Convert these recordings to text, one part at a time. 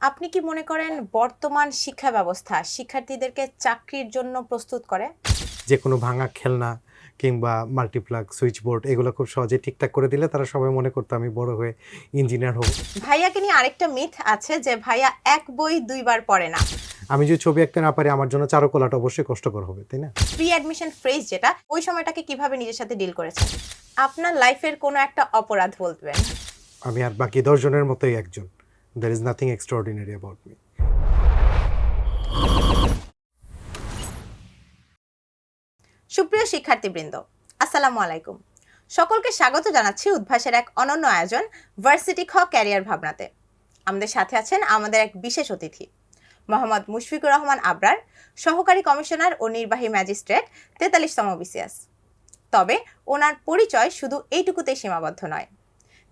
আপনি কি মনে করেন বর্তমান শিক্ষা ব্যবস্থা শিক্ষার্থীদেরকে চাকরির জন্য প্রস্তুত করে? যেকোনো ভাঙা খেলনা কিংবা মাল্টিপ্লাগ, সুইচ বোর্ড এগুলো খুব সহজেই ঠিকঠাক করে দিলে তারা সবাই মনে করতো আমি বড় হয়ে ইঞ্জিনিয়ার হব। ভাইয়াকে নিয়ে আরেকটা মিথ আছে যে ভাইয়া এক বই ২ বার পড়ে না। আমি যদি ছবি আঁকতে না পারি আমার জন্য চারুকলাটা অবশ্যই কষ্টকর হবে, তাই না? প্রি অ্যাডমিশন ফ্রেজ যেটা, ওই সময়টাকে কিভাবে নিজের সাথে ডিল করেছেন? আপনার লাইফের কোনো একটা অপরাধ বলবেন। আমি আর বাকি ১০ জনের মতোই একজন। There is nothing extraordinary about me. সুপ্রিয় শিক্ষার্থীবৃন্দ, আসসালামু আলাইকুম। সকলকে স্বাগত জানাচ্ছি উদ্ভাসের এক অনন্য আয়োজন ভার্সিটি খ ক্যারিয়ার ভাবনাতে। আমাদের সাথে আছেন আমাদের এক বিশেষ অতিথি মোহাম্মদ মুশফিকুর রহমান আবরার, সহকারী কমিশনার ও নির্বাহী ম্যাজিস্ট্রেট ৪৩তম বিসিএস। তবে ওনার পরিচয় শুধু এইটুকুতেই সীমাবদ্ধ নয়।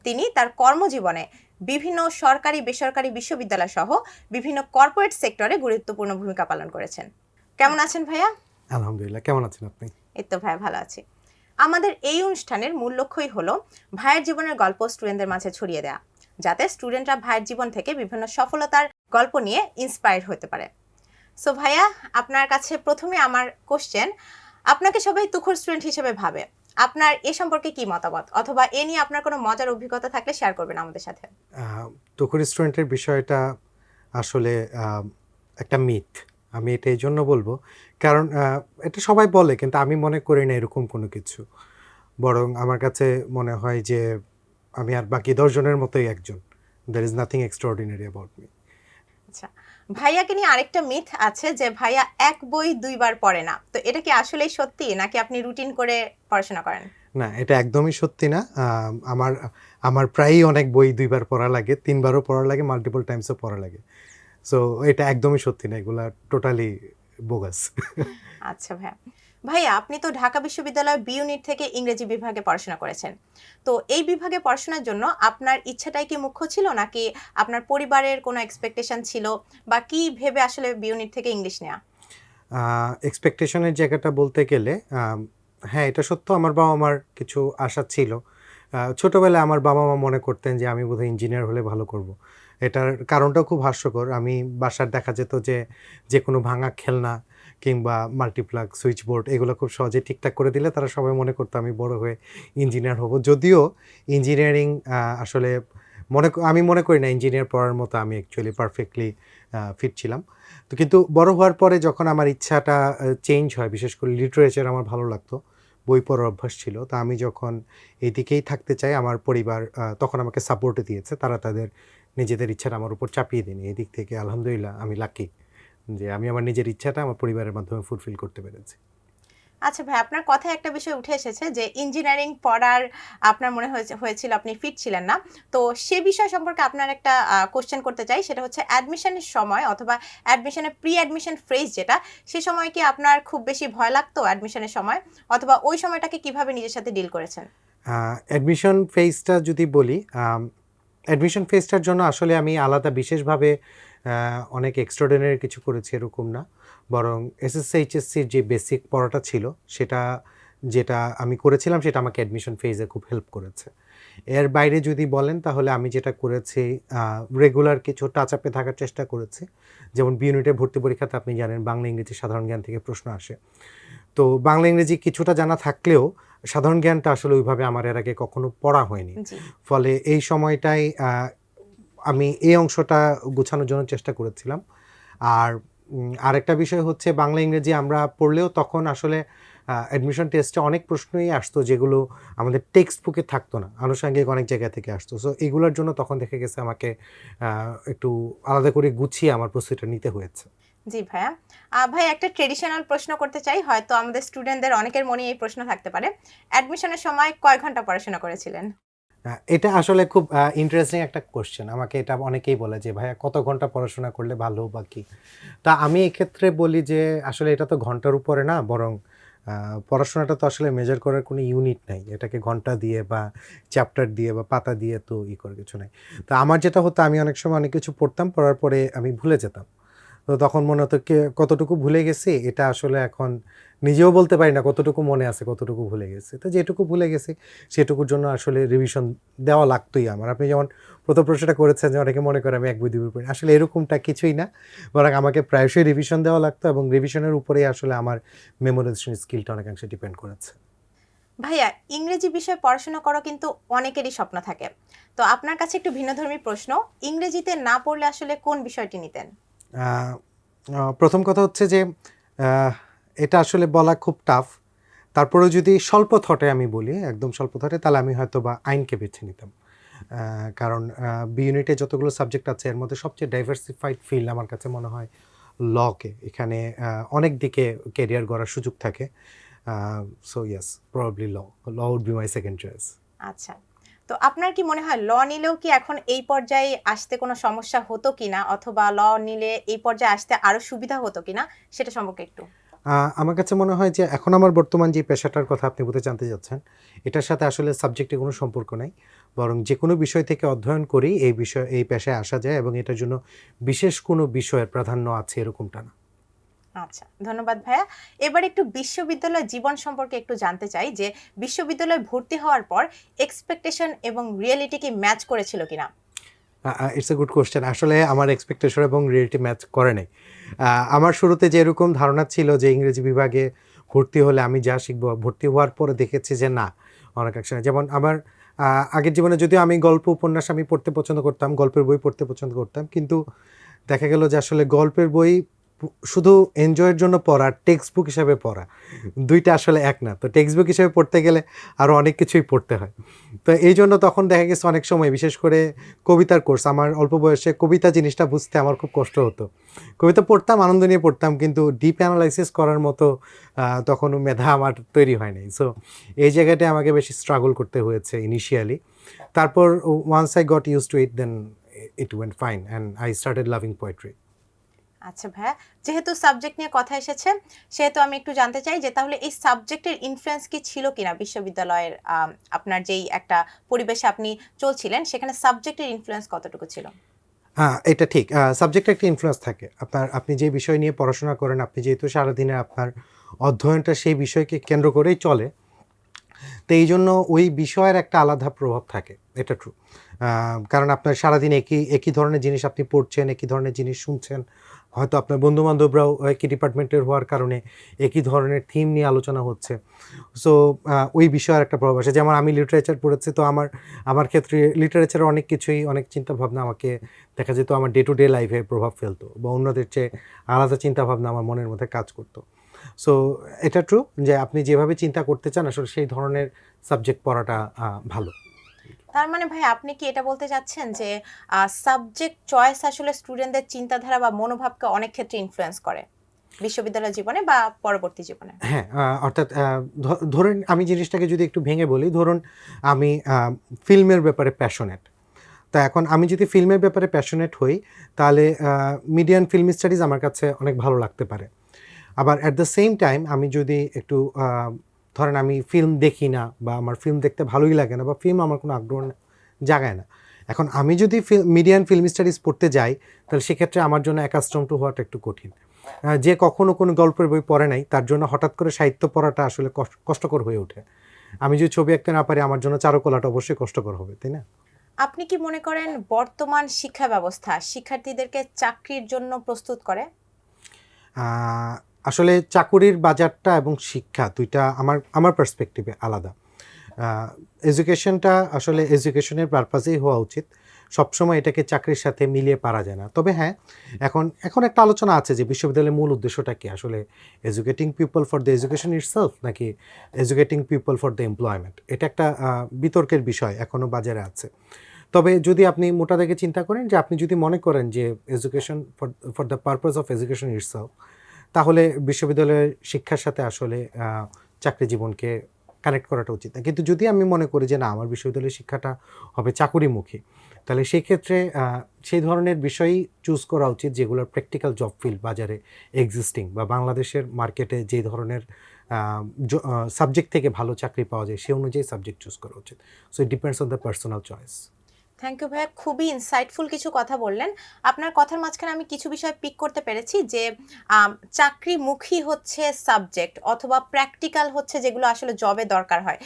তিনি তার কর্মজীবনে বিভিন্ন সরকারি বেসরকারি বিশ্ববিদ্যালয় সহ বিভিন্ন কর্পোরেট সেক্টরে গুরুত্বপূর্ণ ভূমিকা পালন করেছেন। কেমন আছেন ভাইয়া? আলহামদুলিল্লাহ। কেমন আছেন আপনি? এই তো ভাইয়া ভালো আছি। আমাদের এই অনুষ্ঠানের মূল লক্ষ্যই হলো ভাইয়ের জীবনের গল্প স্টুডেন্টদের মাঝে ছড়িয়ে দেওয়া, যাতে স্টুডেন্টরা ভাইয়ের জীবন থেকে বিভিন্ন সফলতার গল্প নিয়ে ইন্সপায়ার্ড হতে পারে। সো ভাইয়া, আপনার কাছে প্রথমে আমার কোশ্চেন, আপনাকে সবাই তুখোর স্টুডেন্ট হিসেবে ভাবে। আপনার এ সম্পর্কে কি মতামত, অথবা এ নিয়ে আপনার কোনো মজার অভিজ্ঞতা থাকলে শেয়ার করবেন আমাদের সাথে। তুখুর স্টুডেন্টের বিষয়টা আসলে একটা মিথ। আমি এটা এই জন্য বলবো কারণ এটা সবাই বলে কিন্তু আমি মনে করি না এরকম কোনো কিছু। বরং আমার কাছে মনে হয় যে আমি আর বাকি ১০ জনের মতোই একজন। There is nothing extraordinary about me. আচ্ছা, ভাইয়াকে নিয়ে আরেকটা মিথ আছে যে ভাইয়া এক বই ২ বার পড়ে না। তো এটা কি আসলেই সত্যি, নাকি আপনি রুটিন করে পড়াশোনা করেন? না, এটা একদমই সত্যি না। আমার আমার প্রায়ই অনেক বই ২ বার পড়া লাগে, ৩ বারও পড়া লাগে, মাল্টিপল টাইমসও পড়া লাগে। সো এটা একদমই সত্যি না। এগুলা টোটালি বোগাস। আচ্ছা ভাইয়া। ভাইয়া, আপনি তো ঢাকা বিশ্ববিদ্যালয় বি ইউনিট থেকে ইংরেজি বিভাগে পড়াশোনা করেছেন। তো এই বিভাগে পড়াশোনার জন্য আপনার ইচ্ছাটাই কি মুখ্য ছিল, নাকি আপনার পরিবারের কোনো এক্সপেকটেশন ছিল, বা কি ভেবে আসলে বি ইউনিট থেকে ইংলিশ নেয়া? এক্সপেকটেশনের জায়গাটা বলতে গেলে হ্যাঁ, এটা সত্য আমার বাবা-মার কিছু আশা ছিল। ছোটবেলায় আমার বাবা-মা মনে করতেন যে আমি বোধহয় ইঞ্জিনিয়ার হলে ভালো করব। এটার কারণটাও খুব হাস্যকর। আমি বাসার দেখা যেত যে যেকোনো ভাঙা খেলনা কিংবা মাল্টিপ্লাগ, সুইচ বোর্ড এগুলো খুব সহজেই ঠিকঠাক করে দিলে তারা সবাই মনে করতো আমি বড় হয়ে ইঞ্জিনিয়ার হব। যদিও ইঞ্জিনিয়ারিং আসলে আমি মনে করি না ইঞ্জিনিয়ার পড়ার মতো আমি অ্যাকচুয়ালি পারফেক্টলি ফিট ছিলাম। তো কিন্তু বড় হওয়ার পরে যখন আমার ইচ্ছাটা চেঞ্জ হয়, বিশেষ করে লিটারেচার আমার ভালো লাগতো, বই পড়ার অভ্যাস ছিল। তো আমি যখন এইদিকেই থাকতে চাই আমার পরিবার তখন আমাকে সাপোর্টও দিয়েছে। তারা তাদের নিজেদের ইচ্ছাটা আমার উপর চাপিয়ে দেয়নি। এদিক থেকে আলহামদুলিল্লাহ আমি লাকি যে আমি আমার নিজের ইচ্ছাটা আমার পরিবারের মাধ্যমে ফুলফিল করতে পেরেছি। আচ্ছা ভাই, আপনার কথায় একটা বিষয় উঠে এসেছে যে ইঞ্জিনিয়ারিং পড়ার আপনার মনে হয়েছিল আপনি ফিট ছিলেন না। তো সে বিষয় সম্পর্কে আপনার একটা কোশ্চেন করতে চাই। সেটা হচ্ছে অ্যাডমিশনের সময় অথবা অ্যাডমিশনের প্রি অ্যাডমিশন ফেজ যেটা, সে সময় কি আপনার খুব বেশি ভয় লাগতো অ্যাডমিশনের সময়? অথবা ওই সময়টাকে কিভাবে নিজের সাথে ডিল করেছেন? অ্যাডমিশন ফেজটা যদি বলি, অ্যাডমিশন ফেজটার জন্য আসলে আমি আলাদা বিশেষভাবে অনেক এক্সট্রাঅর্ডিনারি কিছু করেছি এরকম না। বরং এসএসসি, এইচএসসির যে বেসিক পড়াটা ছিল সেটা যেটা আমি করেছিলাম সেটা আমাকে অ্যাডমিশন ফেজে খুব হেল্প করেছে। এর বাইরে যদি বলেন তাহলে আমি যেটা করেছি রেগুলার কিছু টাচ আপে থাকার চেষ্টা করেছি। যেমন বি ইউনিটের ভর্তি পরীক্ষাতে আপনি জানেন বাংলা ইংরেজি সাধারণ জ্ঞান থেকে প্রশ্ন আসে। তো বাংলা ইংরেজি কিছুটা জানা থাকলেও সাধারণ জ্ঞানটা আসলে ওইভাবে আমার এর আগে কখনো পড়া হয়নি। জি। ফলে এই সময়টায় আমি এই অংশটা গোছানোর জন্য চেষ্টা করেছিলাম। আর আরেকটা বিষয় হচ্ছে বাংলা ইংরেজি আমরা পড়লেও তখন আসলে অ্যাডমিশন টেস্টে অনেক প্রশ্নই আসতো যেগুলো আমাদের টেক্সট বুকে থাকতো না। আনুষঙ্গিক অনেক জায়গা থেকে আসতো। সো এগুলোর জন্য তখন দেখা গেছে আমাকে একটু আলাদা করে গুছিয়ে আমার প্রস্তুতিটা নিতে হয়েছে। জি ভাইয়া। ভাই, একটা ট্রেডিশনাল প্রশ্ন করতে চাই। হয়তো আমাদের স্টুডেন্টদের অনেকের মনেই এই প্রশ্ন থাকতে পারে। অ্যাডমিশনের সময় কয় ঘন্টা পড়াশোনা করেছিলেন? এটা আসলে খুব ইন্টারেস্টিং একটা কোয়েশ্চেন। আমাকে এটা অনেকেই বলে যে, "ভাইয়া কত ঘন্টা পড়াশোনা করলে ভালো বা কি?" তা আমি এক্ষেত্রে বলি যে, আসলে এটা তো ঘন্টার উপরে না বরং আ পড়াশোনাটা তো আসলে মেজার করার কোনো ইউনিট নাই। এটাকে ঘন্টা দিয়ে বা চ্যাপ্টার দিয়ে বা পাতা দিয়ে তো করার কিছু নাই। তো আমার যেটা হতো আমি অনেক সময় অনেক কিছু পড়তাম, পড়ার পরে আমি ভুলে যেতাম। তো তখন মনে হতো কতটুকু ভুলে গেছি এটা আসলে এখন নিজেও বলতে পারি না কতটুকু মনে আছে কতটুকু ভুলে গেছি। তো যেটুকু ভুলে গেছি সেটুকুর জন্য আসলে রিভিশন দেওয়া লাগতোই আমার। আপনি যেমন প্রথম প্রশ্নটা করেছেন যে অনেকে মনে করে আমি ১ বই ২ বই পড়ি। আসলে এরকমটা কিছুই না। বরং আমাকে প্রায়শই রিভিশন দেওয়া লাগতো এবং রিভিশনের উপরেই আসলে আমার মেমোরাইজেশন স্কিলটা অনেকাংশে ডিপেন্ড করেছে। ভাইয়া, ইংরেজি বিষয়ে পড়াশোনা করা কিন্তু অনেকেরই স্বপ্ন থাকে। তো আপনার কাছে একটু ভিন্নধর্মী প্রশ্ন, ইংরেজিতে না পড়লে আসলে কোন বিষয়টি নিতেন? আ প্রথম কথা হচ্ছে যে আ এটা আসলে বলা খুব টাফ। তারপরেও যদি স্বল্প থটে আমি বলি, একদম স্বল্প থটে, তাহলে আমি হয়তোবা আইনকে বেছে নিতাম। কারণ বি ইউনিটে যতগুলো সাবজেক্ট আছে এর মধ্যে সবচেয়ে ডাইভার্সিফাইড ফিল্ড আমার কাছে মনে হয় লকে। এখানে অনেক দিকে ক্যারিয়ার গড়ার সুযোগ থাকে। So yes, probably law. Law would be my second choice. আচ্ছা। তো আপনার কি মনে হয় ল নিলেও কি এখন এই পর্যায়ে আসতে কোনো সমস্যা হতো কিনা? অথবা ল নিলে এই পর্যায়ে আসতে আরো সুবিধা হতো কিনা? সেটা সম্পর্কে একটু। আমার কাছে মনে হয় যে এখন আমার বর্তমান যে পেশাটার কথা আপনি বোধহয় জানতে চাচ্ছেন, এটার সাথে আসলে সাবজেক্টের কোনো সম্পর্ক নাই। বরং যেকোনো বিষয় থেকে অধ্যয়ন করেই এই পেশায় আসা যায় এবং এটার জন্য বিশেষ কোনো বিষয়ের প্রাধান্য আছে এরকমটা না। আচ্ছা, ধন্যবাদ ভাইয়া। এবার একটু বিশ্ববিদ্যালয় জীবন সম্পর্কে একটু জানতে চাই যে বিশ্ববিদ্যালয়ে ভর্তি হওয়ার পর এক্সপেকটেশন এবং রিয়েলিটি কি ম্যাচ করেছিল কিনা? It's a good question. আসলে আমার এক্সপেকটেশন এবং রিয়েলিটি ম্যাচ করে নাই। আমার শুরুতে যেরকম ধারণা ছিল যে ইংরেজি বিভাগে ভর্তি হলে আমি যা শিখবো, ভর্তি হওয়ার পরে দেখেছি যে না, অনেকাংশে না। যেমন আমার আগের জীবনে যদিও আমি গল্প উপন্যাস আমি পড়তে পছন্দ করতাম, গল্পের বই পড়তে পছন্দ করতাম। কিন্তু দেখা গেল যে আসলে গল্পের বই শুধু এনজয়ের জন্য পড়া, টেক্সট বুক হিসাবে পড়া ২ টা আসলে এক না। তো টেক্সট বুক হিসেবে পড়তে গেলে আরও অনেক কিছুই পড়তে হয়। তো এইজন্য তখন দেখা গেছে অনেক সময় বিশেষ করে কবিতার কোর্স, আমার অল্প বয়সে কবিতা জিনিসটা বুঝতে আমার খুব কষ্ট হতো। কবিতা পড়তাম, আনন্দ নিয়ে পড়তাম, কিন্তু ডিপ অ্যানালাইসিস করার মতো তখনও মেধা আমার তৈরি হয় নাই। সো এই জায়গাটায় আমাকে বেশি স্ট্রাগল করতে হয়েছে ইনিশিয়ালি। তারপর once I got used to it, then it went fine and I started loving poetry. আচ্ছা ভাইয়া, যেহেতু সাবজেক্ট নিয়ে কথা এসেছে, সেহেতু আমি একটু জানতে চাই যে তাহলে এই সাবজেক্টের ইনফ্লুয়েন্স কি ছিল কিনা বিশ্ববিদ্যালয়ের আপনার যেই একটা পরিবেশে আপনি চলছিলেন, সেখানে সাবজেক্টের ইনফ্লুয়েন্স কতটুকু ছিল? হ্যাঁ, এটা ঠিক। সাবজেক্টে একটা ইনফ্লুয়েন্স থাকে। আপনি যে বিষয় নিয়ে পড়াশোনা করেন, আপনি যেহেতু সারাদিনে আপনার অধ্যয়নটা সেই বিষয়কে কেন্দ্র করেই চলে, তো এইজন্য ওই বিষয়ের একটা আলাদা প্রভাব থাকে। এটা ট্রু। কারণ আপনার সারাদিন একই ধরনের জিনিস আপনি পড়ছেন, একই ধরনের জিনিস শুনছেন। হয়তো আপনার বন্ধু-বান্ধবরাও একই ডিপার্টমেন্টের হওয়ার কারণে একই ধরনের থিম নিয়ে আলোচনা হচ্ছে। সো ওই বিষয়ের একটা প্রভাব আসে। যেমন আমি লিটারেচার পড়েছি, তো আমার ক্ষেত্রে লিটারেচারের অনেক কিছুই, অনেক চিন্তাভাবনা আমাকে দেখা যেত আমার ডে টু ডে লাইফে প্রভাব ফেলতো বা অন্যদের চেয়ে আলাদা চিন্তাভাবনা আমার মনের মধ্যে কাজ করতো। সো এটা ট্রু যে আপনি যেভাবে চিন্তা করতে চান আসলে সেই ধরনের সাবজেক্ট পড়াটা ভালো। তার মানে ভাই আপনি কি এটা বলতে চাচ্ছেন যে সাবজেক্ট চয়েস আসলে স্টুডেন্টদের চিন্তাধারা বা মনোভাবকে অনেক ক্ষেত্রে ইনফ্লুয়েন্স করে বিশ্ববিদ্যালয় জীবনে বা পরবর্তী জীবনে? হ্যাঁ, অর্থাৎ ধরেন আমি জিনিসটাকে যদি একটু ভেঙে বলি, ধরুন আমি ফিল্মের ব্যাপারে প্যাশনেট। তা এখন আমি যদি ফিল্মের ব্যাপারে প্যাশনেট হই, তাহলে মিডিয়া অ্যান্ড ফিল্ম স্টাডিজ আমার কাছে অনেক ভালো লাগতে পারে। আবার অ্যাট দ্য সেম টাইম আমি যদি একটু ধরেন আমি ফিল্ম দেখি না বা আমার ফিল্ম দেখতে ভালোই লাগে না বা ফিল্ম আমার কোনো আগ্রহ জাগায় না। এখন আমি যদি মিডিয়া অ্যান্ড ফিল্ম স্টাডিজ পড়তে যাই, তাহলে সেক্ষেত্রে আমার জন্য অ্যাকাস্টম টু হওয়াটা একটু কঠিন। যে কখনো কোনো গল্পের বই পড়ে নাই, তার জন্য হঠাৎ করে সাহিত্য পড়াটা আসলে কষ্টকর হয়ে ওঠে। আমি যদি ছবি আঁকতে না পারি, আমার জন্য চারুকলাটা অবশ্যই কষ্টকর হবে, তাই না? আপনি কি মনে করেন বর্তমান শিক্ষা ব্যবস্থা শিক্ষার্থীদেরকে চাকরির জন্য প্রস্তুত করে? আ আসলে চাকুরির বাজারটা এবং শিক্ষা ২ টা আমার পার্সপেক্টিভে আলাদা। আ এডুকেশনটা আসলে এডুকেশনের পারপাসেই হওয়া উচিত। সবসময় এটাকে চাকরির সাথে মিলিয়ে পারা যায় না। তবে হ্যাঁ, এখন একটা আলোচনা আছে যে বিশ্ববিদ্যালয়ের মূল উদ্দেশ্যটা কি? আসলে educating people for the education itself নাকি educating people for the employment? এটা একটা বিতর্কের বিষয় এখনো বাজারে আছে। তবে যদি আপনি মোটা দাগে চিন্তা করেন যে আপনি যদি মনে করেন যে education for the purpose of education itself, তাহলে বিশ্ববিদ্যালয়ের শিক্ষার সাথে আসলে চাকরি জীবনকে কানেক্ট করাটা উচিত না। কিন্তু যদি আমি মনে করি যে না, আমার বিশ্ববিদ্যালয়ের শিক্ষাটা হবে চাকুরিমুখী, তাহলে সেক্ষেত্রে সেই ধরনের বিষয়ই চুজ করা উচিত যেগুলোর প্র্যাকটিক্যাল জব ফিল্ড বাজারে এক্সিস্টিং বা বাংলাদেশের মার্কেটে যে ধরনের সাবজেক্ট থেকে ভালো চাকরি পাওয়া যায় সে অনুযায়ী সাবজেক্ট চুজ করা উচিত। So it depends on the personal choice. Thank you ভাইয়া, খুবই ইনসাইটফুল কিছু কথা বললেন। আপনার কথার মাঝখানে আমি কিছু বিষয় পিক করতে পেরেছি যে চাকরিমুখী হচ্ছে সাবজেক্ট অথবা প্র্যাকটিক্যাল হচ্ছে যেগুলো আসলে জবে দরকার হয়।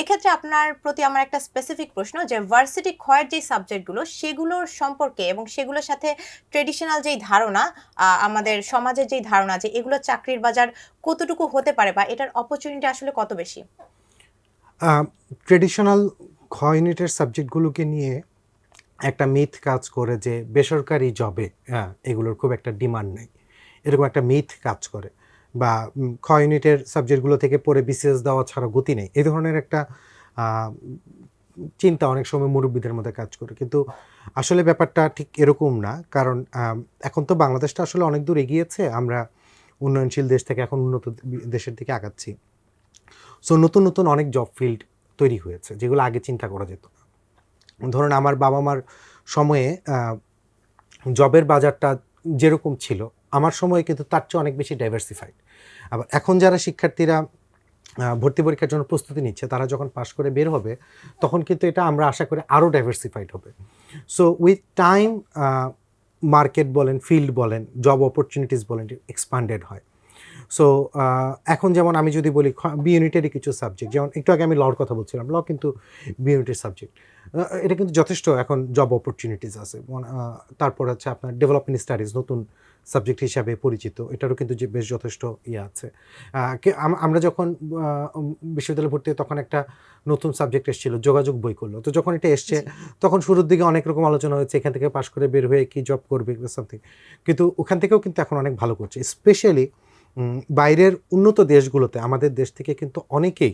এক্ষেত্রে আপনার প্রতি আমার একটা স্পেসিফিক প্রশ্ন যে ভার্সিটি ক্ষয়ের যে সাবজেক্টগুলো সেগুলোর সম্পর্কে এবং সেগুলোর সাথে ট্রেডিশনাল যেই ধারণা, আমাদের সমাজের যেই ধারণা যে এগুলো চাকরির বাজার কতটুকু হতে পারে বা এটার অপরচুনিটি আসলে কত বেশি? ট্রেডিশনাল খ ইউনিটের সাবজেক্টগুলোকে নিয়ে একটা মিথ কাজ করে যে বেসরকারি জবে এগুলোর খুব একটা ডিমান্ড নেই, এরকম একটা মিথ কাজ করে, বা খ ইউনিটের সাবজেক্টগুলো থেকে পড়ে বিসিএস দেওয়া ছাড়া গতি নেই, এই ধরনের একটা আহ, চিন্তা অনেক সময় মুরব্বীদের মধ্যে কাজ করে। কিন্তু আসলে ব্যাপারটা ঠিক এরকম না, কারণ এখন তো বাংলাদেশটা আসলে অনেক দূর এগিয়েছে, আমরা উন্নয়নশীল দেশ থেকে এখন উন্নত দেশের দিকে আগাচ্ছি। সো নতুন নতুন অনেক জব ফিল্ড তৈরি হয়েছে যেগুলো আগে চিন্তা করা যেত না। ধরুন আমার বাবা মার সময়ে জবের বাজারটা যেরকম ছিল আমার সময়ে কিন্তু তার চেয়ে অনেক বেশি ডাইভার্সিফাইড। আবার এখন যারা শিক্ষার্থীরা ভর্তি পরীক্ষার জন্য প্রস্তুতি নিচ্ছে তারা যখন পাশ করে বের হবে তখন কিন্তু এটা আমরা আশা করি আরও ডাইভার্সিফাইড হবে। সো উইথ টাইম মার্কেট বলেন, ফিল্ড বলেন, জব অপরচুনিটিস বলেন, এক্সপান্ডেড হয়। সো এখন যেমন আমি যদি বলি বি ইউনিটেরই কিছু সাবজেক্ট, যেমন একটু আগে আমি লর কথা বলছিলাম, ল কিন্তু বি ইউনিটের সাবজেক্ট, এটা কিন্তু যথেষ্ট এখন জব অপরচুনিটিস আছে। তারপর হচ্ছে আপনার ডেভেলপমেন্ট স্টাডিজ নতুন সাবজেক্ট হিসাবে পরিচিত, এটারও কিন্তু যে বেশ যথেষ্ট ইয়ে আছে। আমরা যখন বিশ্ববিদ্যালয়ে ভর্তি হই তখন একটা নতুন সাবজেক্ট এসেছিল যোগাযোগ বৈকল্য, তো যখন এটা এসছে তখন শুরুর দিকে অনেক রকম আলোচনা হয়েছে এখান থেকে পাশ করে বের হয়ে কি জব করবে সামথিং, কিন্তু ওখান থেকেও কিন্তু এখন অনেক ভালো করছে। স্পেশালি বাইরের উন্নত দেশগুলোতে আমাদের দেশ থেকে কিন্তু অনেকেই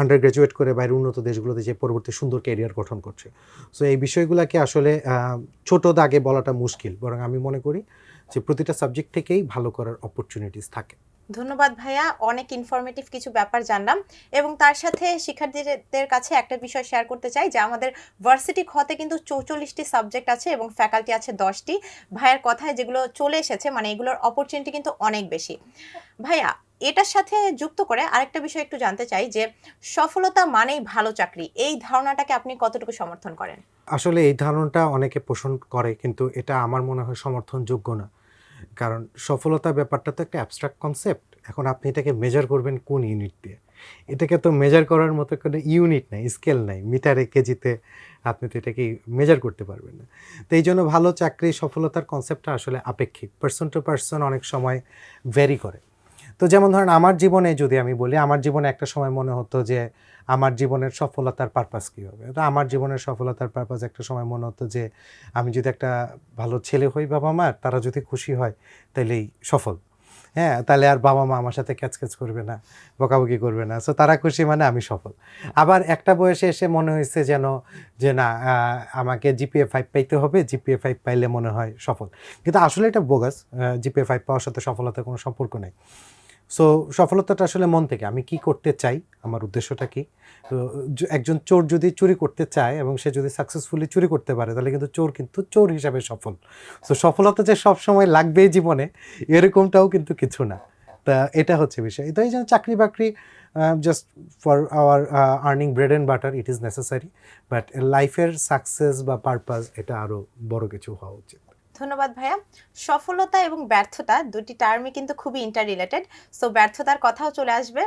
আন্ডার গ্র্যাজুয়েট করে বাইরের উন্নত দেশগুলোতে যে পরবর্তী সুন্দর ক্যারিয়ার গঠন করছে। সো এই বিষয়গুলোকে আসলে ছোট দাগে বলাটা মুশকিল, বরং আমি মনে করি যে প্রতিটা সাবজেক্ট থেকেই ভালো করার অপরচুনিটিস থাকে। ধন্যবাদ ভাইয়া, অনেক ইনফরমেটিভ কিছু ব্যাপার জানলাম এবং তার সাথে শিক্ষার্থীদের কাছে একটা বিষয় শেয়ার করতে চাই যে আমাদের ভার্সিটি খতে কিন্তু 44টি সাবজেক্ট আছে এবং ফ্যাকাল্টি আছে 10টি। ভাইয়ার কথায় যেগুলো চলে এসেছে মানে এগুলোর অপরচুনিটি কিন্তু অনেক বেশি। ভাইয়া, এটার সাথে যুক্ত করে আরেকটা বিষয় একটু জানতে চাই যে সফলতা মানেই ভালো চাকরি, এই ধারণাটাকে আপনি কতটুকু সমর্থন করেন? আসলে এই ধারণাটা অনেকে পোষণ করে কিন্তু এটা আমার মনে হয় সমর্থনযোগ্য না, কারণ সফলতা ব্যাপারটা তো একটা অ্যাবস্ট্রাক্ট কনসেপ্ট। এখন আপনি এটাকে মেজার করবেন কোন ইউনিট দিয়ে? এটাকে তো মেজার করার মতো কোনো ইউনিট নাই, স্কেল নাই, মিটারে কেজিতে আপনি তো এটাকে মেজার করতে পারবেন না। তো এই জন্য ভালো চাকরি সফলতার কনসেপ্টটা আসলে আপেক্ষিক, পার্সন টু পার্সন অনেক সময় ভ্যারি করে। তো যেমন ধরেন আমার জীবনে যদি আমি বলি, আমার জীবনে একটা সময় মনে হতো যে আমার জীবনের সফলতার পারপাস কী হবে। তো আমার জীবনের সফলতার পারপাস একটা সময় মনে হতো যে আমি যদি একটা ভালো ছেলে হই বাবা মার, তারা যদি খুশি হয় তাহলেই সফল। হ্যাঁ, তাহলে আর বাবা মা আমার সাথে ক্যাচ করবে না, বকাবকি করবে না, সো তারা খুশি মানে আমি সফল। আবার একটা বয়সে এসে মনে হয়েছে যেন যে না, আমাকে জিপিএ 5 পাইতে হবে, জিপিএ 5 পাইলে মনে হয় সফল। কিন্তু আসলে এটা বোগাস, জিপিএ 5 পাওয়ার সাথে সফলতার কোনো সম্পর্ক নেই। সো সফলতাটা আসলে মন থেকে, আমি কি করতে চাই, আমার উদ্দেশ্যটা কি। তো একজন চোর যদি চুরি করতে চায় এবং সে যদি সাকসেসফুলি চুরি করতে পারে তাহলে কিন্তু চোর কিন্তু চোর হিসাবে সফল। সো সফলতা যে সব সময় লাগবেই জীবনে এরকমটাও কিন্তু কিছু না। তা এটা হচ্ছে বিষয়। তো এই জন্য চাকরি বাকরি just for our earning bread and butter, it is necessary, but লাইফের সাকসেস বা পারপাস এটা আরও বড় কিছু হওয়া উচিত। ধন্যবাদ ভাইয়া। সফলতা এবং ব্যর্থতা দুটি টার্মই কিন্তু খুবই ইন্টার রিলেটেড। সো ব্যর্থতার কথাও চলে আসবে।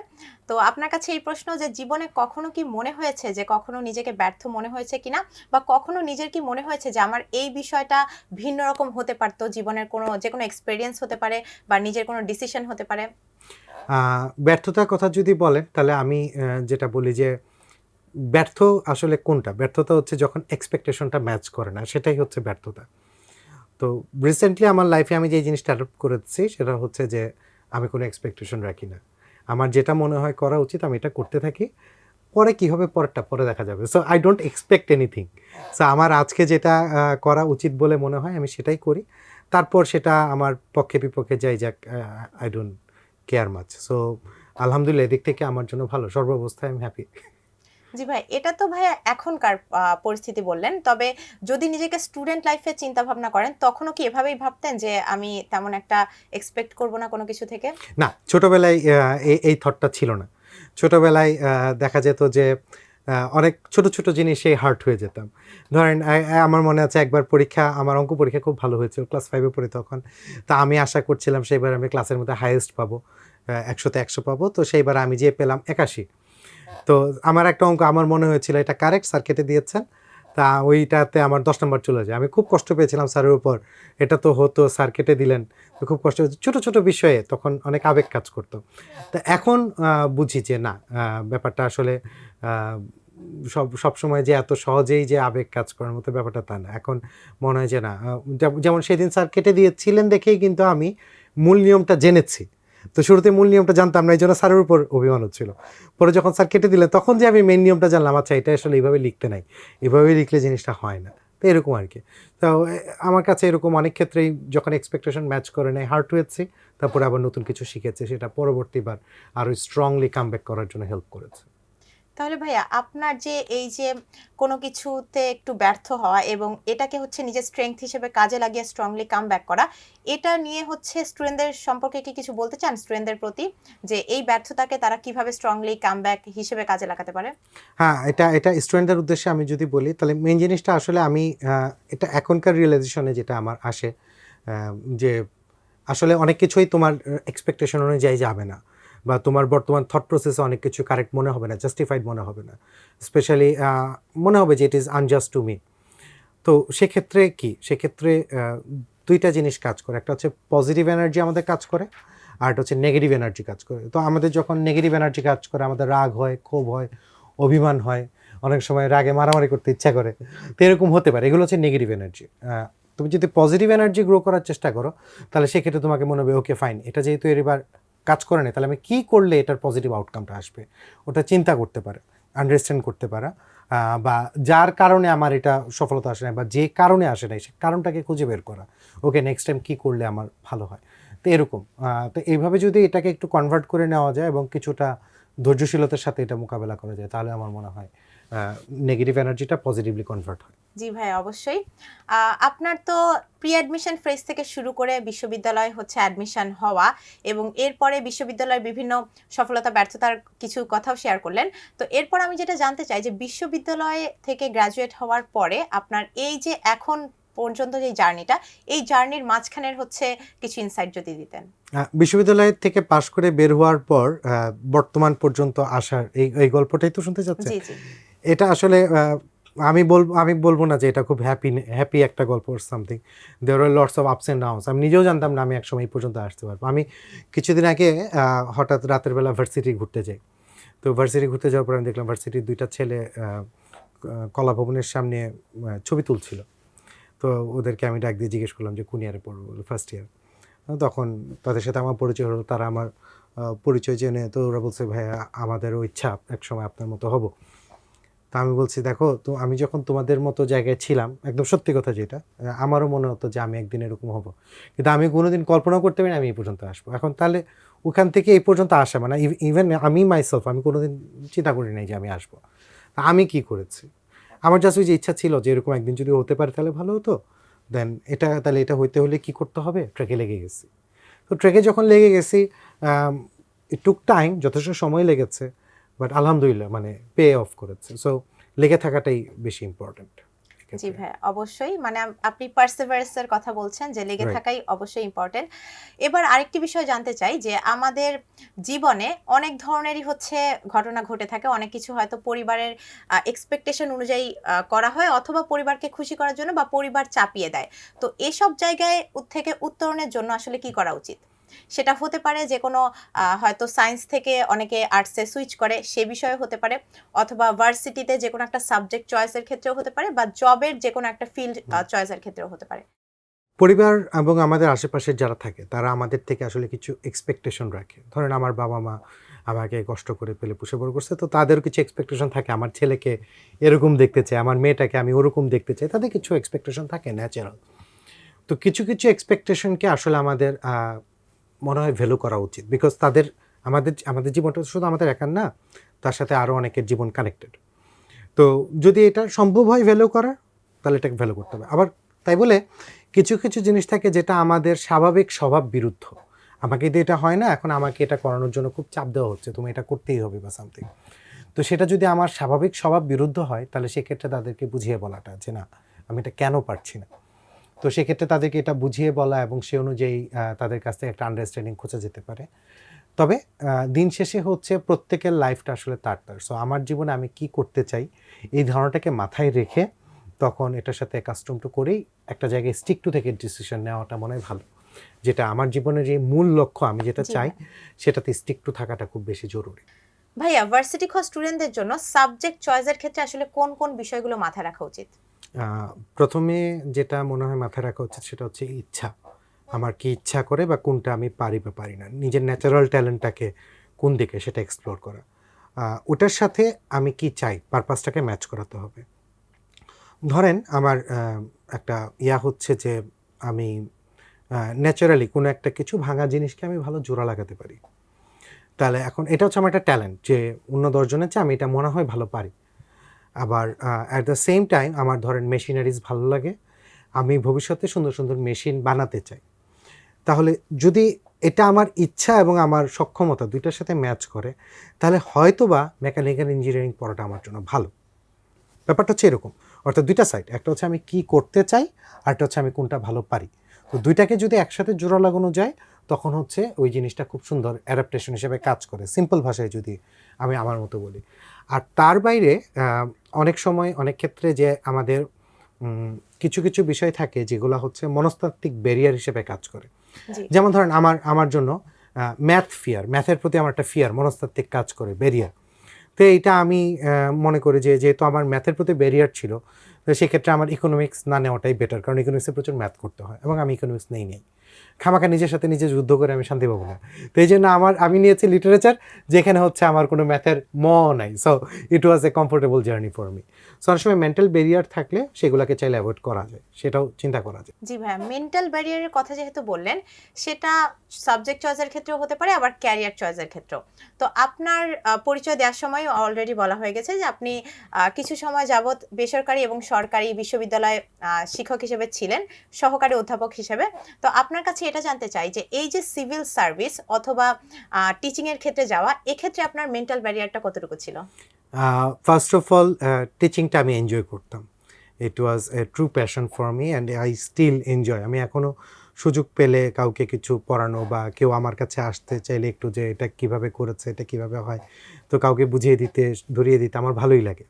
তো আপনার কাছে এই প্রশ্ন যে জীবনে কখনো কি মনে হয়েছে যে কখনো নিজেকে ব্যর্থ মনে হয়েছে কিনা, বা কখনো নিজের কি মনে হয়েছে যে আমার এই বিষয়টা ভিন্ন রকম হতে পারতো, জীবনের কোনো যে কোনো এক্সপেরিয়েন্স হতে পারে বা নিজের কোনো ডিসিশন হতে পারে? ব্যর্থতার কথা যদি বলেন তাহলে আমি যেটা বলি যে ব্যর্থ আসলে কোনটা? ব্যর্থতা হচ্ছে যখন এক্সপেকটেশনটা ম্যাচ করে না, সেটাই হচ্ছে ব্যর্থতা। তো রিসেন্টলি আমার লাইফে আমি যে জিনিসটা অ্যাডপ্ট করেছি সেটা হচ্ছে যে আমি কোনো এক্সপেকটেশন রাখি না। আমার যেটা মনে হয় করা উচিত আমি এটা করতে থাকি। পরে কী হবে পরেরটা পরে দেখা যাবে। So I don't expect anything. So আমার আজকে যেটা করা উচিত বলে মনে হয় আমি সেটাই করি। তারপর সেটা আমার পক্ষে বিপক্ষে যাই যাক, I don't care much. So আলহামদুলিল্লাহ এদিক থেকে আমার জন্য ভালো। সর্বাবস্থায় আমি হ্যাপি। জি ভাই, এটা তো ভাইয়া এখনকার পরিস্থিতি বললেন। তবে যদি নিজেকে স্টুডেন্ট লাইফে চিন্তা ভাবনা করেন তখনও কি এভাবেই ভাবতেন যে আমি তেমন একটা এক্সপেক্ট করব না কোনো কিছু থেকে? না, ছোটবেলায় এই থটটা ছিল না। ছোটবেলায় দেখা যেত যে অনেক ছোট ছোট জিনিসেই হার্ট হয়ে যেতাম। ধরেন আমার মনে আছে একবার পরীক্ষা, আমার অঙ্ক পরীক্ষা খুব ভালো হয়েছিল, ক্লাস 5 এ পড়ি তখন। তা আমি আশা করছিলাম সেইবার আমি ক্লাসের মধ্যে হাইয়েস্ট পাবো, 100-তে 100 পাবো। তো সেইবার আমি যেয়ে পেলাম 81। তো আমার একটা অঙ্ক আমার মনে হয়েছিল এটা কারেক্ট, স্যার কেটে দিয়েছেন। তা ওইটাতে আমার 10 নাম্বার চলে যায়। আমি খুব কষ্ট পেয়েছিলাম স্যারের উপর। এটা তো হতো, স্যার কেটে দিলেন। তো খুব কষ্ট হয়েছে। ছোট ছোট বিষয়ে তখন অনেক আবেগ কাজ করতো। তো এখন বুঝি যে না, ব্যাপারটা আসলে সবসময় যে এত সহজেই যে আবেগ কাজ করার মতো ব্যাপারটা তা না। এখন মনে হয় যে না, যেমন সেদিন স্যার কেটে দিয়েছিলেন দেখেই কিন্তু আমি মূল নিয়মটা জেনেছি। তো শুরুতে মূল নিয়মটা জানতাম না, এই জন্য স্যারের উপর অভিমান হচ্ছিল। পরে যখন স্যার কেটে দিলেন তখন যে আমি মেইন নিয়মটা জানলাম, আচ্ছা এটা আসলে এইভাবে লিখতে নাই, এভাবে লিখলে জিনিসটা হয় না। তো এরকম আর কি। তো আমার কাছে এরকম অনেক ক্ষেত্রেই যখন এক্সপেকটেশন ম্যাচ করে নেয় হার্ট হয়েছি, তারপরে আবার নতুন কিছু শিখেছে, সেটা পরবর্তীবার আরও স্ট্রংলি কামব্যাক করার জন্য হেল্প করেছে। তাহলে ভাইয়া আপনার যে এই যে কোনো কিছুতে একটু ব্যর্থ হওয়া এবং এটাকে হচ্ছে নিজের স্ট্রেংথ হিসেবে কাজে লাগিয়ে স্ট্রংলি কাম ব্যাক করা, এটা নিয়ে হচ্ছে স্টুডেন্টদের সম্পর্কে কি কিছু বলতে চান স্টুডেন্টদের প্রতি, যে এই ব্যর্থতাকে তারা কিভাবে স্ট্রংলি কাম ব্যাক হিসেবে কাজে লাগাতে পারে? হ্যাঁ, এটা স্টুডেন্টদের উদ্দেশ্যে আমি যদি বলি, তাহলে মেইন জিনিসটা আসলে আমি এটা এখনকার রিয়েলাইজেশনে যেটা আমার আসে, যে আসলে অনেক কিছুই তোমার এক্সপেকটেশন অনুযায়ী যাবে না, বা তোমার বর্তমান থট প্রসেসে অনেক কিছু কারেক্ট মনে হবে না, জাস্টিফাইড মনে হবে না। স্পেশালি মনে হবে যে it is unjust to me. তো সেক্ষেত্রে কি? সেক্ষেত্রে ২টা জিনিস কাজ করে। একটা হচ্ছে পজিটিভ এনার্জি আমাদের কাজ করে, আর একটা হচ্ছে নেগেটিভ এনার্জি কাজ করে। তো আমাদের যখন নেগেটিভ এনার্জি কাজ করে, আমাদের রাগ হয়, ক্ষোভ হয়, অভিমান হয়, অনেক সময় রাগে মারামারি করতে ইচ্ছা করে। তো এরকম হতে পারে। এগুলো হচ্ছে নেগেটিভ এনার্জি। তুমি যদি পজিটিভ এনার্জি গ্রো করার চেষ্টা করো, তাহলে সেক্ষেত্রে তোমাকে মনে হবে ওকে ফাইন, এটা যেহেতু এবার কাজ করে না, তাহলে আমি কী করলে এটার পজিটিভ আউটকামটা আসবে, ওটা চিন্তা করতে পারে, আন্ডারস্ট্যান্ড করতে পারা, বা যার কারণে আমার এটা সফলতা আসে না, বা যে কারণে আসে নাই সে কারণটাকে খুঁজে বের করা, ওকে নেক্সট টাইম কী করলে আমার ভালো হয়। তো এরকম তো এইভাবে যদি এটাকে একটু কনভার্ট করে নেওয়া যায় এবং কিছুটা ধৈর্যশীলতার সাথে এটা মোকাবেলা করা যায়, তাহলে আমার মনে হয় নেগেটিভ এনার্জিটা পজিটিভলি কনভার্ট হয়। জি ভাই, অবশ্যই। আপনার তো প্রি অ্যাডমিশন ফেজ থেকে শুরু করে বিশ্ববিদ্যালয়ে হচ্ছে অ্যাডমিশন হওয়া এবং এরপরে বিশ্ববিদ্যালয়ের বিভিন্ন সফলতা ব্যর্থতার কিছু কথাও শেয়ার করলেন। তো এরপর আমি যেটা জানতে চাই যে বিশ্ববিদ্যালয় থেকে গ্র্যাজুয়েট হওয়ার পরে আপনার এই যে এখন পর্যন্ত যে জার্নিটা, এই জার্নির মাঝখানের হচ্ছে কিছু ইনসাইট যদি দিতেন। বিশ্ববিদ্যালয় থেকে পাশ করে বের হওয়ার পর বর্তমান পর্যন্ত আসার এই গল্পটাই তো শুনতে চাচ্ছেন? জি, জি। এটা আসলে আমি বলবো না যে এটা খুব হ্যাপি একটা গল্প or something. There are lots of ups and downs. আমি নিজেও জানতাম না আমি একসময় এই পর্যন্ত আসতে পারবো। আমি কিছুদিন আগে হঠাৎ রাতের বেলা ভার্সিটি ঘুরতে যাই। তো ভার্সিটি ঘুরতে যাওয়ার পর আমি দেখলাম ভার্সিটির ২টা ছেলে কলা ভবনের সামনে ছবি তুলছিল। তো ওদেরকে আমি ডাক দিয়ে জিজ্ঞেস করলাম যে কোন ইয়ারে পড়বো? First year. তখন তাদের সাথে আমার পরিচয় হলো। তারা আমার পরিচয় জেনে তো ওরা বলছে, ভাইয়া আমাদেরও ইচ্ছা একসময় আপনার মতো হব। তা আমি বলছি, দেখো তো আমি যখন তোমাদের মতো জায়গায় ছিলাম, একদম সত্যি কথা যেটা, আমারও মনে হতো যে আমি একদিন এরকম হব, কিন্তু আমি কোনোদিন কল্পনাও করতে পারি আমি এই পর্যন্ত আসবো। এখন তাহলে ওখান থেকে এই পর্যন্ত আসা মানে ইভেন আমি মাইসেলফ, আমি কোনোদিন চিন্তা করি নাই যে আমি আসবো। তা আমি কি করেছি? আমার জাস্ট ওই যে ইচ্ছা ছিল যে এরকম একদিন যদি হতে পারে তাহলে ভালো হতো। দেন তাহলে এটা হইতে হলে কি করতে হবে? ট্রেকে লেগে গেছি। তো ট্রেকে যখন লেগে গেছি, ইট টুক টাইম, যথেষ্ট সময় লেগেছে, বাট আলহামদুলিল্লাহ মানে পে অফ করেছে। সো লেগে থাকাটাই বেশি ইম্পর্ট্যান্ট। জি ভাই, অবশ্যই। মানে আপনি পার্সিভারেন্স এর কথা বলছেন যে লেগে রাইট। থাকাই অবশ্যই ইম্পর্টেন্ট। এবার আরেকটি বিষয় জানতে চাই যে আমাদের জীবনে অনেক ধরনেরই হচ্ছে ঘটনা ঘটে থাকে। অনেক কিছু হয়তো পরিবারের এক্সপেকটেশন অনুযায়ী করা হয়, অথবা পরিবারকে খুশি করার জন্য বা পরিবার চাপিয়ে দেয়। তো এসব জায়গায় থেকে উত্তরণের জন্য আসলে কি করা উচিত? সেটা হতে পারে যে কোনো হয়তো সায়েন্স থেকে অনেকে আর্টসে সুইচ করে, সে বিষয়ে হতে পারে, অথবা ভার্সিটিতে যে কোনো একটা সাবজেক্ট চয়েসের ক্ষেত্রেও হতে পারে, বা জবের যে কোনো একটা ফিল্ড চয়েসের ক্ষেত্রেও হতে পারে। পরিবার এবং আমাদের আশেপাশের যারা থাকে তারা আমাদের থেকে আসলে কিছু এক্সপেকটেশন রাখে। ধরেন আমার বাবা-মা আমাকে কষ্ট করে পেলে পুষে বড় করছে, তো তাদেরও কিছু এক্সপেকটেশন থাকে। আমার ছেলেকে এরকম দেখতে চাই, আমার মেয়েটাকে আমি ওরকম দেখতে চাই। তাদের কিছু এক্সপেকটেশন থাকে ন্যাচারাল। তো কিছু এক্সপেকটেশনকে আসলে আমাদের মনে হয় ভ্যালু করা উচিত। বিকজ আমাদের জীবনটা শুধু আমাদের একার না, তার সাথে আরও অনেকের জীবন কানেক্টেড। তো যদি এটা সম্ভব হয় ভ্যালু করা, তাহলে এটাকে ভ্যালু করতে হবে। আবার তাই বলে কিছু জিনিস থাকে যেটা আমাদের স্বাভাবিক স্বভাব বিরুদ্ধ। আমাকে দিয়ে এটা হয় না, এখন আমাকে এটা করানোর জন্য খুব চাপ দেওয়া হচ্ছে, তুমি এটা করতেই হবে বা সামথিং। তো সেটা যদি আমার স্বাভাবিক স্বভাব বিরুদ্ধ হয় তাহলে সেক্ষেত্রে তাদেরকে বুঝিয়ে বলাটা যে না আমি এটা কেন পারছি না, তো সেক্ষেত্রে তাদেরকে এটা বুঝিয়ে বলা এবং সে অনুযায়ী তাদের কাছ থেকে একটা আন্ডারস্ট্যান্ডিং খোঁজা যেতে পারে। তবে দিন শেষে হচ্ছে প্রত্যেকের লাইফটা আসলে তার সো আমার জীবনে আমি কি করতে চাই এই ধারণাটাকে মাথায় রেখে তখন এটার সাথে কাস্টম টু করেই একটা জায়গায় স্টিক টু থেকে ডিসিশন নেওয়াটা মনে হয় ভালো, যেটা আমার জীবনের যে মূল লক্ষ্য আমি যেটা জি চাই ভাইয়া। সেটাতে স্টিক টু থাকাটা খুব বেশি জরুরি। ভাইয়া, ভার্সিটি খ স্টুডেন্টদের জন্য সাবজেক্ট চয়েসের ক্ষেত্রে আসলে কোন কোন বিষয়গুলো মাথায় রাখা উচিত? প্রথমে যেটা মনে হয় মাথায় রাখা উচিত সেটা হচ্ছে ইচ্ছা, আমার কি ইচ্ছা করে বা কোনটা আমি পারি বা পারি না, নিজের ন্যাচারাল ট্যালেন্টটাকে কোন দিকে সেটা এক্সপ্লোর করা, ওটার সাথে আমি কি চাই পারপাসটাকে ম্যাচ করাতে হবে। ধরেন আমার একটা হচ্ছে যে আমি ন্যাচারালি কোনো একটা কিছু ভাঙা জিনিসকে আমি ভালো জোড়া লাগাতে পারি, তাহলে এখন এটা হচ্ছে আমার একটা ট্যালেন্ট যে অন্য 10 জনের চেয়ে আমি এটা মনে হয় ভালো পারি। আবার অ্যাট দ্য সেম টাইম আমার ধরেন মেশিনারিজ ভালো লাগে, আমি ভবিষ্যতে সুন্দর সুন্দর মেশিন বানাতে চাই। তাহলে যদি এটা আমার ইচ্ছা এবং আমার সক্ষমতা দুইটার সাথে ম্যাচ করে তাহলে হয়তোবা মেকানিক্যাল ইঞ্জিনিয়ারিং পড়াটা আমার জন্য ভালো। ব্যাপারটা হচ্ছে এরকম, অর্থাৎ দুইটা সাইড, একটা হচ্ছে আমি কি করতে চাই আর একটা হচ্ছে আমি কোনটা ভালো পারি। তো দুইটাকে যদি একসাথে জোড়া লাগানো যায় তখন হচ্ছে ওই জিনিসটা খুব সুন্দর অ্যাডাপ্টেশন হিসেবে কাজ করে, সিম্পল ভাষায় যদি আমি আমার মতো বলি। আর তার বাইরে অনেক সময় অনেক ক্ষেত্রে যে আমাদের কিছু কিছু বিষয় থাকে যেগুলো হচ্ছে মনস্তাত্ত্বিক ব্যারিয়ার হিসেবে কাজ করে। জি যেমন ধরেন আমার জন্য ম্যাথের প্রতি আমার একটা ফিয়ার মনস্তাত্ত্বিক কাজ করে, ব্যারিয়ার। তো এইটা আমি মনে করি যে যেহেতু আমার ম্যাথের প্রতি ব্যারিয়ার ছিল তো সেক্ষেত্রে আমার ইকোনমিক্স না নেওয়াটাই বেটার, কারণ ইকোনমিক্সে প্রচুর ম্যাথ করতে হয় এবং আমি ইকোনমিক্স নেই খামাখা নিজের সাথে নিজে যুদ্ধ করে আমি শান্তি পাবো না। তো এই জন্য আমি নিয়েছি লিটারেচার, যেখানে হচ্ছে আমার কোনো ম্যাথের নাই। So it was a comfortable journey for me. So অনেক সময় মেন্টাল ব্যারিয়ার থাকলে সেগুলোকে চাইলে অ্যাভয়েড করা যায়, সেটাও চিন্তা করা যায়। জি ভাইয়া, মেন্টাল ব্যারিয়ারের কথা যেহেতু বললেন, সেটা সাবজেক্ট চয়েসের ক্ষেত্রেও হতে পারে, আবার ক্যারিয়ার চয়েসের ক্ষেত্রেও। তো আপনার পরিচয় দেওয়ার সময় অলরেডি বলা হয়ে গেছে যে আপনি কিছু সময় যাবৎ বেসরকারি এবং সরকারি বিশ্ববিদ্যালয়ে শিক্ষক হিসেবে ছিলেন, সহকারী অধ্যাপক হিসেবে। তো আপনার কাছে এটা জানতে চাই যে এই যে সিভিল সার্ভিস অথবা টিচিং এর ক্ষেত্রে যাওয়া, এক্ষেত্রে আপনার মেন্টাল ব্যারিয়ারটা কতটুকু ছিল? ফার্স্ট অফ অল টিচিংটা আমি এনজয় করতাম, it was a true passion for me and I still enjoy. আমি এখনও সুযোগ পেলে কাউকে কিছু পড়ানো বা কেউ আমার কাছে আসতে চাইলে একটু যে এটা কিভাবে করেছে এটা কিভাবে হয় তো কাউকে বুঝিয়ে দিতে ধরিয়ে দিতে আমার ভালোই লাগে।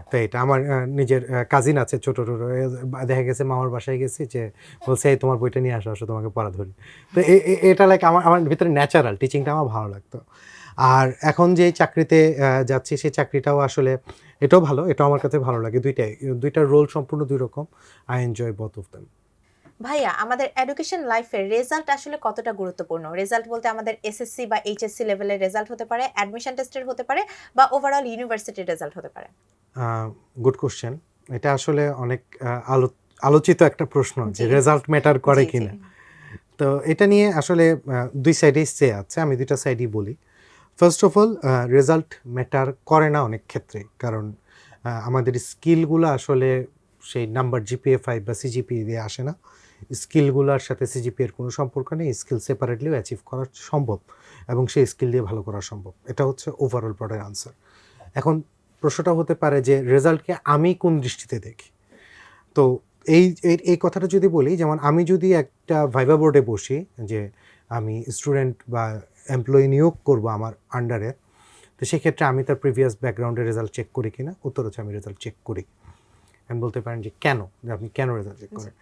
তো এটা আমার নিজের কাজিন আছে ছোটো ছোটো, দেখা গেছে মামার বাসায় গেছি যে বলছে এই তোমার বইটা নিয়ে আসো আসো তোমাকে পড়া ধরি। তো এটা লাইক আমার আমার ভিতরে ন্যাচারাল, টিচিংটা আমার ভালো লাগতো। আর এখন যে চাকরিতে যাচ্ছি সেই চাকরিটাও আসলে এটাও ভালো, এটাও আমার কাছে ভালো লাগে। দুইটার রোল সম্পূর্ণ দুই রকম। I enjoy both of them. ভাইয়া, আমাদের এডুকেশন লাইফের রেজাল্ট আসলে কতটা গুরুত্বপূর্ণ? রেজাল্ট বলতে আমাদের এসএসসি বা এইচএসসি লেভেলের রেজাল্ট হতে পারে, অ্যাডমিশন টেস্টের হতে পারে, বা ওভারঅল ইউনিভার্সিটির রেজাল্ট হতে পারে। Good question. এটা আসলে অনেক আলোচিত একটা প্রশ্ন যে জি রেজাল্ট ম্যাটার করে জি জি কিনা। তো এটা নিয়ে আসলে দুই সাইডেই সে আছে, আমি দুইটা সাইডই বলি। First of all result matter করে না অনেক ক্ষেত্রে, কারণ আমাদের স্কিলগুলো আসলে সেই নাম্বার জিপিএ 5 বা সিজিপিএ দিয়ে আসে না। স্কিলগুলোর সাথে সিজিপিএর কোনো সম্পর্ক নেই, স্কিল সেপারেটলিও অ্যাচিভ করা সম্ভব এবং সেই স্কিল দিয়ে ভালো করা সম্ভব। এটা হচ্ছে ওভারঅল ব্রডের আনসার। এখন প্রশ্নটা হতে পারে যে রেজাল্টকে আমি কোন দৃষ্টিতে দেখি। তো এই এই কথাটা যদি বলি, যেমন আমি যদি একটা ভাইবা বোর্ডে বসি যে আমি স্টুডেন্ট বা এমপ্লয়ি নিয়োগ করব আমার আন্ডারে, তো সেক্ষেত্রে আমি তার প্রিভিয়াস ব্যাকগ্রাউন্ডের রেজাল্ট চেক করি কিনা, উত্তর হচ্ছে আমি রেজাল্ট চেক করি। আমি বলতে পারেন যে কেন, যে আপনি কেন রেজাল্ট চেক করেন।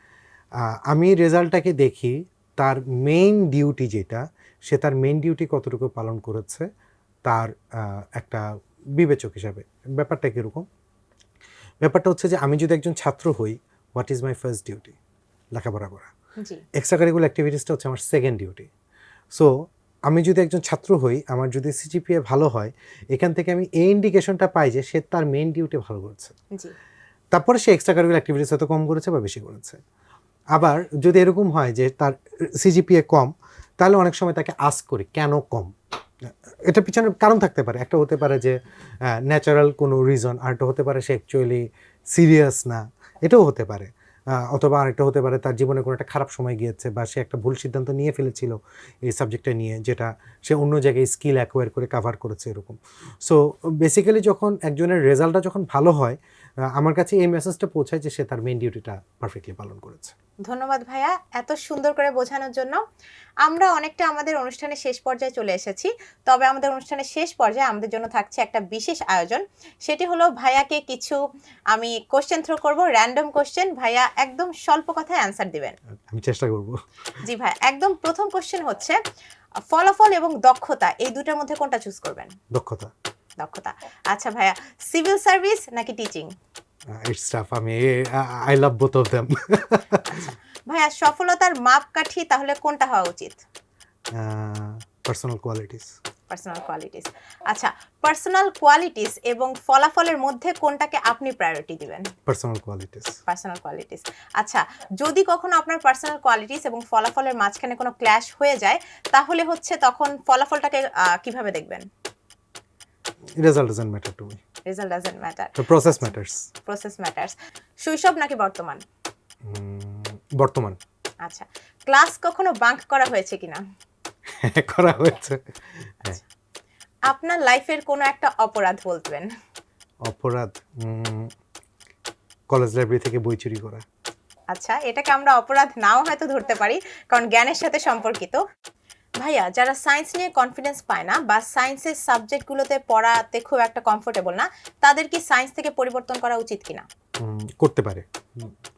আমি রেজাল্টটাকে দেখি তার মেইন ডিউটি যেটা, সে তার মেইন ডিউটি কতটুকু পালন করেছে তার একটা বিবেচক হিসাবে। ব্যাপারটা কীরকম? ব্যাপারটা হচ্ছে যে আমি যদি একজন ছাত্র হই, what is my first duty? লেখাপড়া করা। জি এক্সট্রা কারিকুলার অ্যাক্টিভিটিসটা হচ্ছে আমার সেকেন্ড ডিউটি। সো আমি যদি একজন ছাত্র হই, আমার যদি সিজিপিএ ভালো হয়, এখান থেকে আমি এই ইন্ডিকেশনটা পাই যে সে তার মেইন ডিউটি ভালো করেছে। জি তারপরে সে এক্সট্রা কারিকুলার অ্যাক্টিভিটিস হয়তো কম করেছে বা বেশি করেছে। আবার যদি এরকম হয় যে তার সিজিপিএ কম, তাহলে অনেক সময় তাকে আস্ক করি কেন কম। এটার পিছনে কারণ থাকতে পারে, একটা হতে পারে যে ন্যাচারাল কোনো রিজন, আর একটা হতে পারে সে অ্যাকচুয়ালি সিরিয়াস না, এটাও হতে পারে। অথবা আরেকটা হতে পারে তার জীবনে কোনো একটা খারাপ সময় গিয়েছে বা সে একটা ভুল সিদ্ধান্ত নিয়ে ফেলেছিল এই সাবজেক্টটা নিয়ে, যেটা সে অন্য জায়গায় স্কিল অ্যাকোয়ার করে কাভার করেছে এরকম। সো বেসিক্যালি যখন একজনের রেজাল্টটা যখন ভালো হয়, আমার কাছে এই মেসেজটা পৌঁছায় যে সে তার মেইন ডিউটিটা পারফেক্টলি পালন করেছে। ধন্যবাদ ভাইয়া এত সুন্দর করে বোঝানোর জন্য। আমরা অনেকটা আমাদের অনুষ্ঠানের শেষ পর্যায়ে চলে এসেছি। তবে আমাদের অনুষ্ঠানের শেষ পর্যায়ে আমাদের জন্য থাকছে একটা বিশেষ আয়োজন। সেটি হলো ভাইয়াকে কিছু আমি কোশ্চেন থ্রো করব, র‍্যান্ডম কোশ্চেন। ভাইয়া একদম স্বল্প কথায় অ্যান্সার দিবেন। আমি চেষ্টা করব। জি ভাই, একদম প্রথম কোশ্চেন হচ্ছে ফলাফল এবং দক্ষতা এই দুটার মধ্যে কোনটা চুজ করবেন? দক্ষতা। দক্ষতা। আচ্ছা ভাইয়া, সিভিল সার্ভিস নাকি টিচিং? It's tough. আমি I love both of them. ভাইয়া, সফলতার মাপকাঠি তাহলে কোনটা হওয়া উচিত? Personal qualities. Personal qualities. আচ্ছা, পার্সোনাল কোয়ালিটিস এবং ফলাফলের মধ্যে কোনটাকে আপনি প্রায়োরিটি দিবেন? Personal qualities. Personal qualities. আচ্ছা, যদি কখনো আপনার পার্সোনাল কোয়ালিটিস এবং ফলাফলের মাঝখানে কোনো ক্ল্যাশ হয়ে যায়, তাহলে হচ্ছে তখন ফলাফলটাকে কিভাবে দেখবেন? Result doesn't matter to me. Result doesn't matter. The process matters. Process matters. শৈশব নাকি বর্তমান? বর্তমান। আচ্ছা, ক্লাস কখনো বাঙ্ক করা হয়েছে কিনা? করা হয়েছে। হ্যাঁ। আপনার লাইফের কোনো একটা অপরাধ বলবেন? অপরাধ, কলেজ লাইব্রেরি থেকে বই চুরি করা। আচ্ছা, এটাকে আমরা অপরাধ নাও হয়তো ধরতে পারি, কারণ জ্ঞানের সাথে সম্পর্কিত। ভাইয়া, যারা সায়েন্স নিয়ে কনফিডেন্স পায় না বা সায়েন্সের সাবজেক্টগুলোতে পড়াতে খুব একটা কমফোর্টেবল না, তাদের কি সায়েন্স থেকে পরিবর্তন করা উচিত কিনা? করতে পারে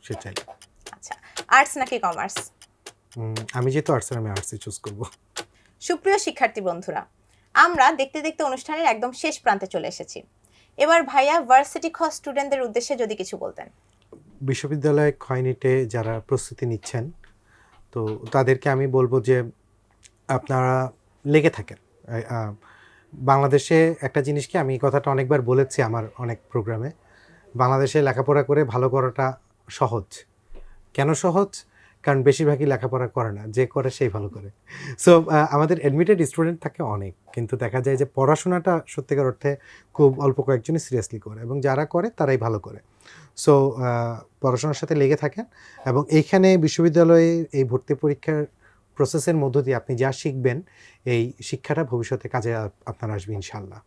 সে চাইলে। আচ্ছা, আর্টস নাকি কমার্স? আমি যেহেতু আর্টসের, আমি আর্টসই চুজ করব। সুপ্রিয় শিক্ষার্থী বন্ধুরা, আমরা দেখতে দেখতে অনুষ্ঠানের একদম শেষ প্রান্তে চলে এসেছি। এবার ভাইয়া ভার্সিটি খ স্টুডেন্টদের উদ্দেশ্যে যদি কিছু বলতেন। বিশ্ববিদ্যালয় খয়নিটে যারা প্রস্তুতি নিচ্ছেন, তো তাদেরকে আমি বলবো যে আপনারা লেগে থাকেন। বাংলাদেশে একটা জিনিসকে, আমি এই কথাটা অনেকবার বলেছি আমার অনেক প্রোগ্রামে, বাংলাদেশে লেখাপড়া করে ভালো করাটা সহজ। কেন সহজ? কারণ বেশিরভাগই লেখাপড়া করে না, যে করে সেই ভালো করে। সো আমাদের অ্যাডমিটেড স্টুডেন্ট থাকে অনেক, কিন্তু দেখা যায় যে পড়াশোনাটা সত্যিকার অর্থে খুব অল্প কয়েকজনই সিরিয়াসলি করে, এবং যারা করে তারাই ভালো করে। সো পড়াশোনার সাথে লেগে থাকেন, এবং এইখানে বিশ্ববিদ্যালয়ে এই ভর্তি পরীক্ষার প্রসেসের মধ্য দিয়ে আপনি যা শিখবেন, এই শিক্ষাটা ভবিষ্যতে কাজে আপনার আসবে ইনশাল্লাহ।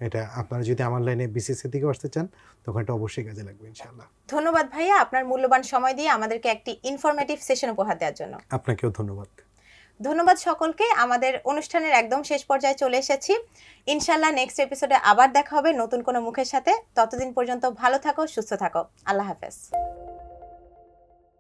এটা আপনারা যদি আমার লাইনে বিসিএসের দিকে আসতে চান, তখন এটা অবশ্যই কাজে লাগবে ইনশাল্লাহ। ধন্যবাদ ভাইয়া, আপনার মূল্যবান সময় দিয়ে আমাদেরকে একটি ইনফরমেটিভ সেশন উপহার দেওয়ার জন্য। আপনাকেও ধন্যবাদ। ধন্যবাদ সকলকে। আমাদের অনুষ্ঠানের একদম শেষ পর্যায়ে চলে এসেছি। ইনশাল্লাহ নেক্সট এপিসোডে আবার দেখা হবে নতুন কোনো মুখের সাথে। ততদিন পর্যন্ত ভালো থাকো, সুস্থ থাকো। আল্লাহ হাফেজ।